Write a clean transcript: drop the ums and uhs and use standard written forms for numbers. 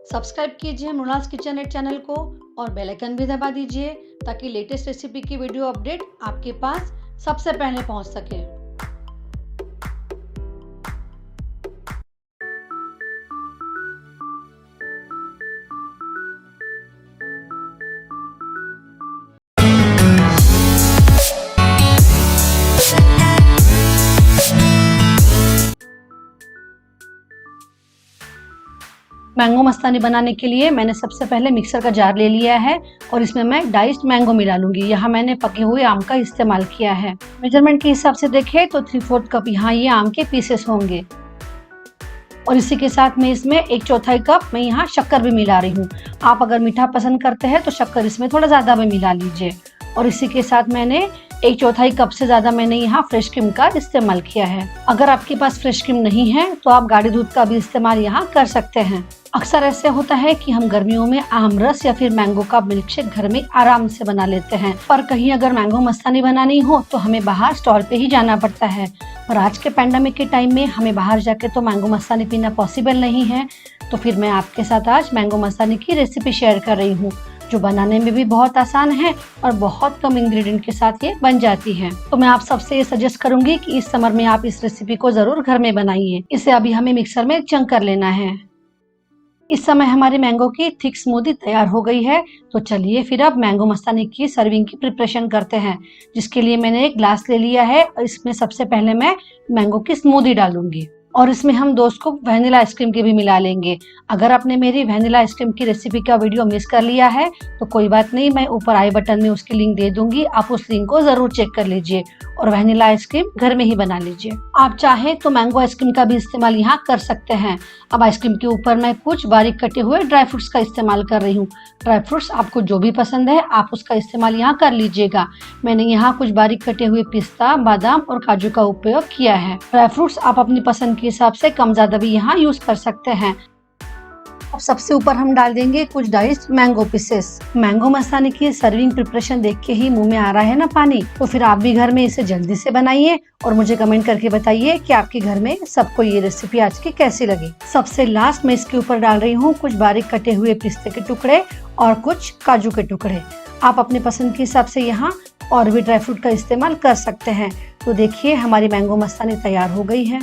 Subscribe कीजिए Mrinal kitchenette channel को और बेल आइकन भी दबा दीजिए ताकि लेटेस्ट रेसिपी की वीडियो अपडेट आपके पास सबसे पहले पहुंच सके। मैंगो मस्तानी बनाने के लिए मैंने सबसे पहले मिक्सर का जार ले लिया है और इसमें मैं डाइस्ड मैंगो मिला लूंगी। यहाँ मैंने पके हुए आम का इस्तेमाल किया है। मेजरमेंट के हिसाब से देखें तो 3/4 कप यहाँ ये आम के पीसेस होंगे और इसी के साथ में इसमें 1/4 कप मैं यहाँ शक्कर भी मिला रही हूँ। आप अगर मीठा पसंद करते हैं तो शक्कर इसमें थोड़ा ज्यादा भी मिला लीजिए। और इसी के साथ मैंने 1/4 कप से ज्यादा मैंने यहाँ फ्रेश क्रीम का इस्तेमाल किया है। अगर आपके पास फ्रेश क्रीम नहीं है तो आप गाढ़े दूध का भी इस्तेमाल यहाँ कर सकते हैं। अक्सर ऐसे होता है कि हम गर्मियों में आम रस या फिर मैंगो का मिल्क शेक घर में आराम से बना लेते हैं, पर कहीं अगर मैंगो मस्तानी बनानी हो तो हमें बाहर स्टॉल पे ही जाना पड़ता है। और आज के पैंडेमिक के टाइम में हमें बाहर जाके तो मैंगो मस्तानी पीना पॉसिबल नहीं है, तो फिर मैं आपके साथ आज मैंगो मस्तानी की रेसिपी शेयर कर रही हूँ, जो बनाने में भी बहुत आसान है और बहुत कम इंग्रेडिएंट के साथ ये बन जाती है। तो मैं आप सबसे ये सजेस्ट करूंगी कि इस समर में आप इस रेसिपी को जरूर घर में बनाइए। इसे अभी हमें मिक्सर में चंक कर लेना है। इस समय हमारी मैंगो की थिक स्मूदी तैयार हो गई है, तो चलिए फिर अब मैंगो मस्तानी की सर्विंग की प्रिपरेशन करते हैं। जिसके लिए मैंने एक ग्लास ले लिया है और इसमें सबसे पहले मैं मैंगो की स्मूदी डालूंगी और इसमें हम 2 स्कूप वैनिला आइसक्रीम के भी मिला लेंगे। अगर आपने मेरी वैनिला आइसक्रीम की रेसिपी का वीडियो मिस कर लिया है तो कोई बात नहीं, मैं ऊपर आई बटन में उसकी लिंक दे दूंगी, आप उस लिंक को जरूर चेक कर लीजिए और वैनिला आइसक्रीम घर में ही बना लीजिए। आप चाहे तो मैंगो आइसक्रीम का भी इस्तेमाल यहाँ कर सकते हैं। अब आइसक्रीम के ऊपर मैं कुछ बारीक कटे हुए ड्राई फ्रूट्स का इस्तेमाल कर रही हूँ। ड्राई फ्रूट्स आपको जो भी पसंद है आप उसका इस्तेमाल यहाँ कर लीजिएगा। मैंने यहाँ कुछ बारीक कटे हुए पिस्ता, बादाम और काजू का उपयोग किया है। ड्राई फ्रूट्स आप अपनी पसंद के हिसाब से कम ज्यादा भी यहाँ यूज कर सकते हैं। अब सबसे ऊपर हम डाल देंगे कुछ डाइस्ड मैंगो पीसेस। मैंगो मस्तानी की सर्विंग प्रिपरेशन देख के ही मुंह में आ रहा है ना पानी, तो फिर आप भी घर में इसे जल्दी से बनाइए और मुझे कमेंट करके बताइए कि आपके घर में सबको ये रेसिपी आज की कैसी लगी। सबसे लास्ट में इसके ऊपर डाल रही हूँ कुछ बारीक कटे हुए पिस्ते के टुकड़े और कुछ काजू के टुकड़े। आप अपने पसंद के हिसाब से यहाँ और भी ड्राई फ्रूट का इस्तेमाल कर सकते हैं। तो देखिए हमारी मैंगो मस्तानी तैयार हो गई है।